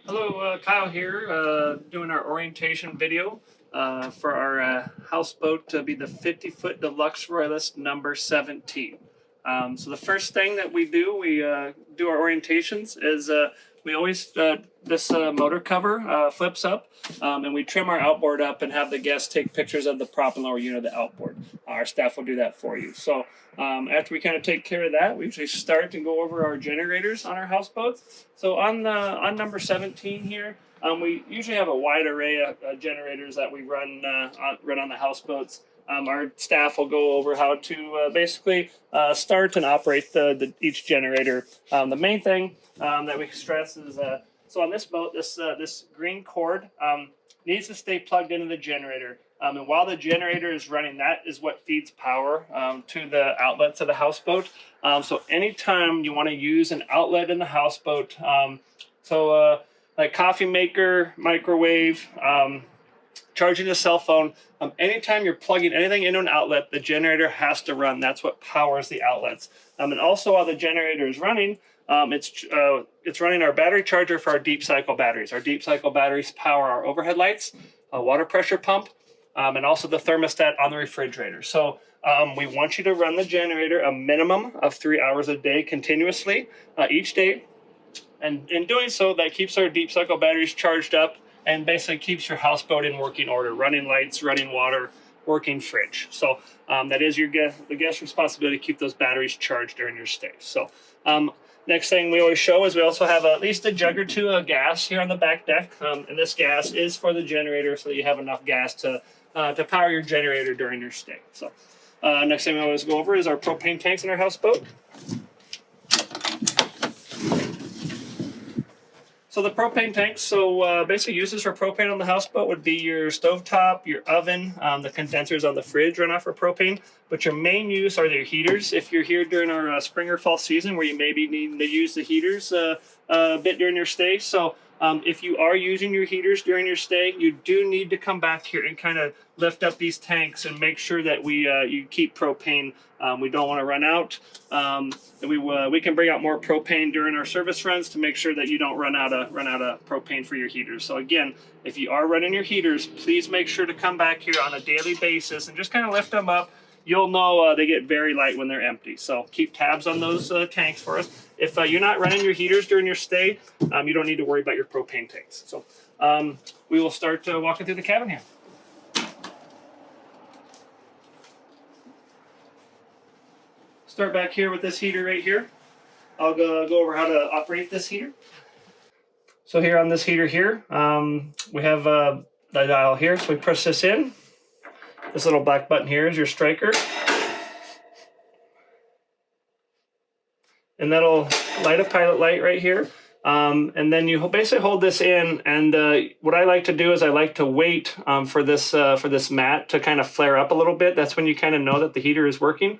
Hello, Kyle here, doing our orientation video for our houseboat to be the 50-foot Deluxe Royalist number 17. So the first thing that we do do our orientations is we always, this motor cover flips up and we trim our outboard up and have the guests take pictures of the prop and lower unit of the outboard. Our staff will do that for you. So after we kind of take care of that, we usually start and go over our generators on our houseboats. So on number 17 here, we usually have a wide array of generators that we run on the houseboats. Our staff will go over how to basically start and operate each generator. The main thing that we stress is so on this boat, this green cord needs to stay plugged into the generator. And while the generator is running, that is what feeds power to the outlets of the houseboat. So anytime you want to use an outlet in the houseboat, like coffee maker, microwave, charging a cell phone, anytime you're plugging anything into an outlet, the generator has to run. That's what powers the outlets. And also while the generator is running, it's running our battery charger for our deep cycle batteries. Our deep cycle batteries power our overhead lights, a water pressure pump, and also the thermostat on the refrigerator. So we want you to run the generator a minimum of 3 hours a day continuously each day. And in doing so, that keeps our deep cycle batteries charged up and basically keeps your houseboat in working order, running lights, running water, working fridge. So that is the guest's responsibility to keep those batteries charged during your stay. So next thing we always show is we also have at least a jug or two of gas here on the back deck. And this gas is for the generator so that you have enough gas to power your generator during your stay. So next thing we always go over is our propane tanks in our houseboat. So the propane tanks, basically uses for propane on the houseboat would be your stovetop, your oven, the condensers on the fridge run off for propane. But your main use are your heaters. If you're here during our spring or fall season where you maybe need to use the heaters a bit during your stay. So if you are using your heaters during your stay, you do need to come back here and kind of lift up these tanks and make sure that you keep propane. We don't want to run out. And we can bring out more propane during our service runs to make sure that you don't run out of propane for your heaters. So again, if you are running your heaters, please make sure to come back here on a daily basis and just kind of lift them up. You'll know they get very light when they're empty. So keep tabs on those tanks for us. If you're not running your heaters during your stay, you don't need to worry about your propane tanks. So we will start walking through the cabin here. Start back here with this heater right here. I'll go over how to operate this heater. So here on this heater here, we have the dial here. So we press this in. This little black button here is your striker. And that'll light a pilot light right here. And then you basically hold this in. And what I like to do is I like to wait for this mat to kind of flare up a little bit. That's when you kind of know that the heater is working.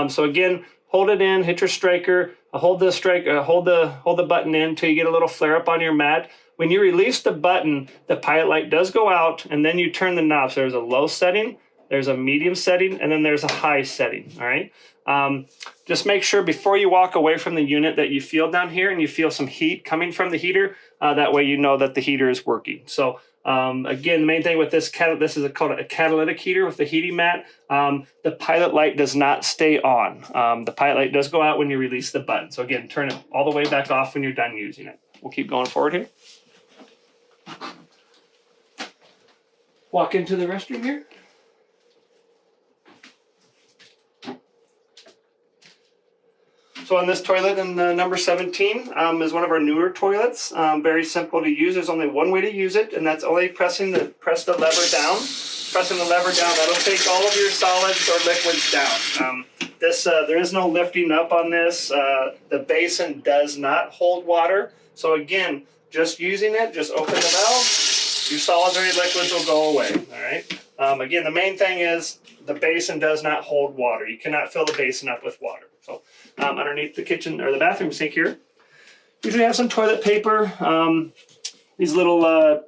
So again, hold it in, hit your striker, hold the button in until you get a little flare up on your mat. When you release the button, the pilot light does go out, and then you turn the knob. So there's a low setting, there's a medium setting, and then there's a high setting, all right? Just make sure before you walk away from the unit that you feel down here and you feel some heat coming from the heater. That way you know that the heater is working. So again, the main thing with this is called a catalytic heater with the heating mat. The pilot light does not stay on. The pilot light does go out when you release the button. So again, turn it all the way back off when you're done using it. We'll keep going forward here. Walk into the restroom here. So on this toilet in number 17 is one of our newer toilets. Very simple to use. There's only one way to use it, and that's only press the lever down. Pressing the lever down, that'll take all of your solids or liquids down. There is no lifting up on this. The basin does not hold water. So again, just using it, just open the valve. Your solids or your liquids will go away. All right. Again, the main thing is the basin does not hold water. You cannot fill the basin up with water. So underneath the kitchen or the bathroom sink here, usually have some toilet paper. These little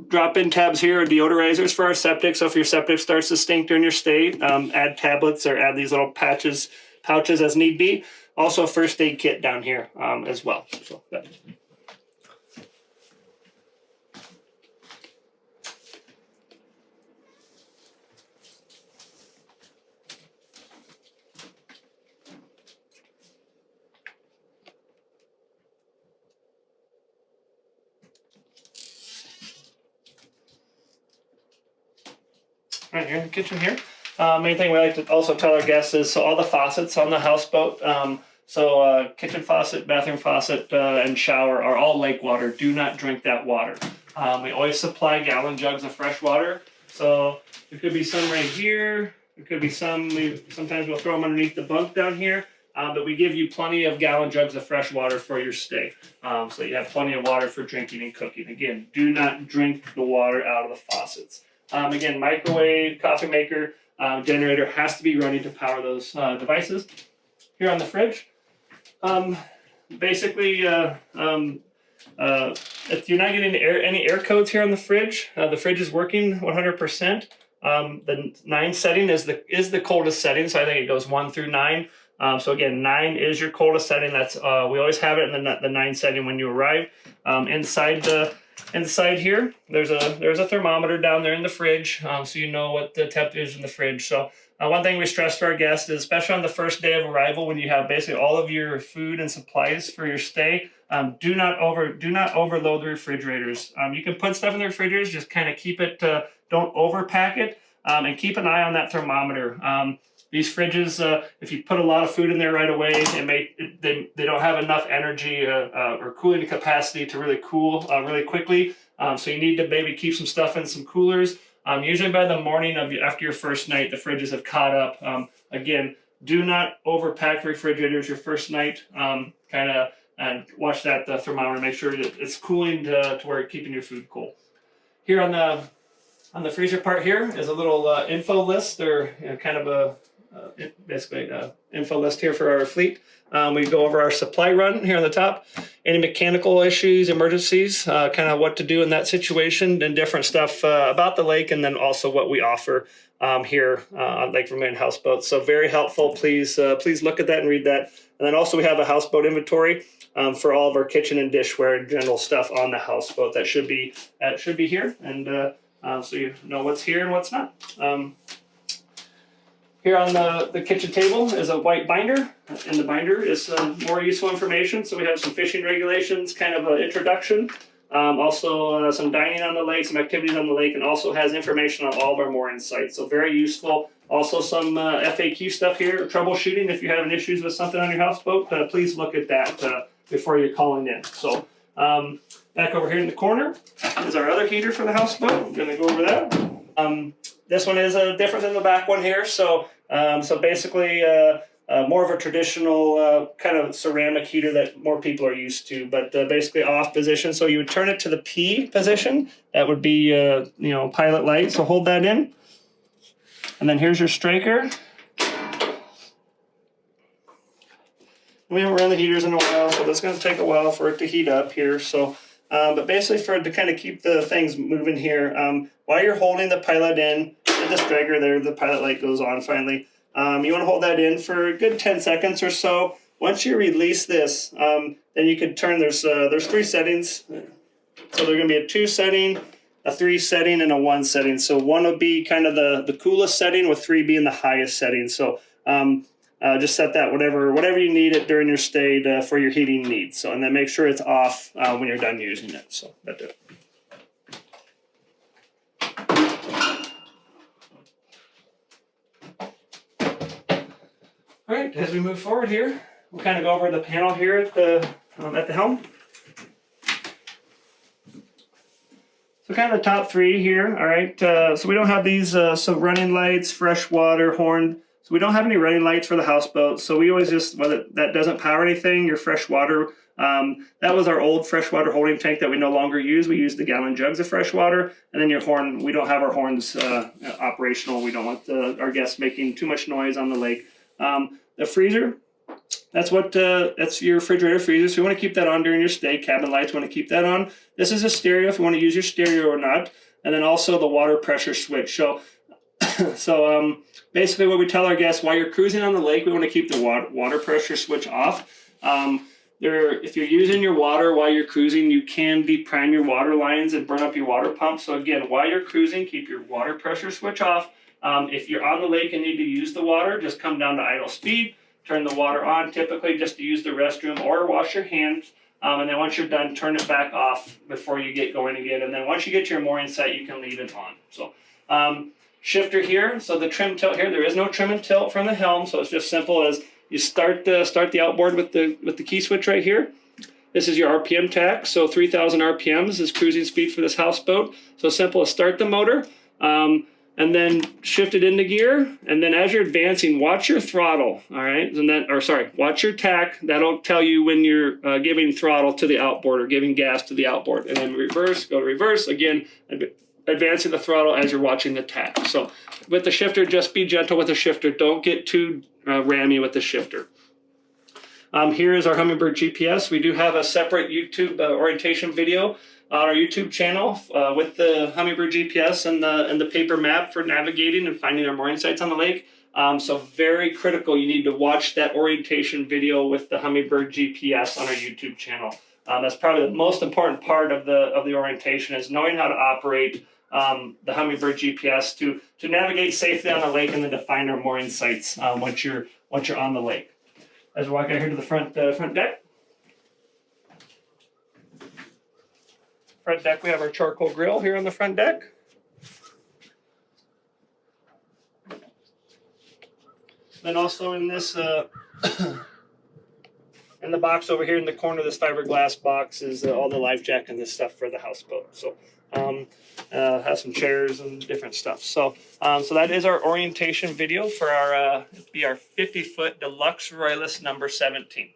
drop-in tabs here are deodorizers for our septic. So if your septic starts to stink during your stay, add tablets or add these little pouches as need be. Also a first aid kit down here as well. So right here in the kitchen here. Main thing we like to also tell our guests is so all the faucets on the houseboat. Kitchen faucet, bathroom faucet, and shower are all lake water. Do not drink that water. We always supply gallon jugs of fresh water. So there could be some right here. There could be some. Sometimes we'll throw them underneath the bunk down here. But we give you plenty of gallon jugs of fresh water for your stay. So you have plenty of water for drinking and cooking. Again, do not drink the water out of the faucets. Again, microwave, coffee maker, generator has to be running to power those devices. Here on the fridge, basically, if you're not getting any air codes here on the fridge is working 100%. The 9 setting is the coldest setting, so I think it goes 1 through 9. So again, 9 is your coldest setting. That's we always have it in the 9 setting when you arrive. Inside here, there's a thermometer down there in the fridge, so you know what the temperature is in the fridge. So one thing we stress to our guests is, especially on the first day of arrival, when you have basically all of your food and supplies for your stay, do not overload the refrigerators. You can put stuff in the refrigerators, just kind of keep it, don't overpack it, and keep an eye on that thermometer. These fridges, if you put a lot of food in there right away, they don't have enough energy or cooling capacity to really cool really quickly. So you need to maybe keep some stuff in some coolers. Usually by the morning after your first night, the fridges have caught up. Again, do not overpack refrigerators your first night. And watch that thermometer, make sure that it's cooling to where it's keeping your food cool. Here on the freezer part here is a little info list, or kind of basically info list here for our fleet. We go over our supply run here on the top, any mechanical issues, emergencies, kind of what to do in that situation, and different stuff about the lake, and then also what we offer here on Lake Vermilion Houseboats. So very helpful. Please look at that and read that. And then also we have a houseboat inventory for all of our kitchen and dishware and general stuff on the houseboat. That should be here, and so you know what's here and what's not. Here on the kitchen table is a white binder. In the binder is some more useful information. So we have some fishing regulations, kind of an introduction. Also some dining on the lake, some activities on the lake, and also has information on all of our mooring sites. So very useful. Also some FAQ stuff here, troubleshooting. If you're having issues with something on your houseboat, please look at that before you're calling in. So back over here in the corner is our other heater for the houseboat. I'm going to go over that. This one is different than the back one here. So basically more of a traditional kind of ceramic heater that more people are used to, but basically off position. So you would turn it to the P position. That would be pilot light. So hold that in, and then here's your striker. We haven't run the heaters in a while, so that's going to take a while for it to heat up here. So, but basically for it to kind of keep the things moving here, while you're holding the pilot in, with the striker there, the pilot light goes on finally. You want to hold that in for a good 10 seconds or so. Once you release this, then you can turn, there's 3 settings. So there's going to be a 2 setting, a 3 setting, and a 1 setting. So 1 would be kind of the coolest setting, with 3 being the highest setting. So just set that whatever you need it during your stay for your heating needs. So, and then make sure it's off when you're done using it. So that's it. All right, as we move forward here, we'll kind of go over the panel here at the helm. So kind of the top 3 here, all right. So we don't have these running lights, fresh water, horn. So we don't have any running lights for the houseboat. So we always just, whether that doesn't power anything, your fresh water, that was our old freshwater holding tank that we no longer use. We use the gallon jugs of fresh water. And then your horn, we don't have our horns operational. We don't want our guests making too much noise on the lake. The freezer, that's your refrigerator freezer. So you want to keep that on during your stay. Cabin lights, want to keep that on. This is a stereo if you want to use your stereo or not. And then also the water pressure switch. So basically what we tell our guests, while you're cruising on the lake, we want to keep the water pressure switch off. If you're using your water while you're cruising, you can deprime your water lines and burn up your water pump. So again, while you're cruising, keep your water pressure switch off. If you're on the lake and need to use the water, just come down to idle speed, turn the water on, typically just to use the restroom or wash your hands. And then once you're done, turn it back off before you get going again. And then once you get to your mooring site, you can leave it on. So shifter here. So the trim tilt here, there is no trim and tilt from the Helm, so it's just simple as you start the outboard with the key switch right here. This is your RPM tach, so 3,000 RPMs is cruising speed for this houseboat. So simple as start the motor, and then shift it into gear, and then as you're advancing, watch your throttle, all right? And then, watch your tach. That'll tell you when you're giving throttle to the outboard or giving gas to the outboard. And then reverse, go to reverse, again, advancing the throttle as you're watching the tach. So with the shifter, just be gentle with the shifter. Don't get too rammy with the shifter. Here is our Humminbird GPS. We do have a separate YouTube orientation video on our YouTube channel with the Humminbird GPS and the paper map for navigating and finding our mooring sites on the lake. So very critical. You need to watch that orientation video with the Humminbird GPS on our YouTube channel. That's probably the most important part of the orientation, is knowing how to operate the Humminbird GPS to navigate safely on the lake and then to find our mooring sites once you're on the lake. As we walk out here to the front deck. Front deck, we have our charcoal grill here on the front deck. Then also in this, in the box over here in the corner of this fiberglass box is all the life jacket and this stuff for the houseboat. So has some chairs and different stuff. So so that is our orientation video for our 50-foot Deluxe Royalist number 17.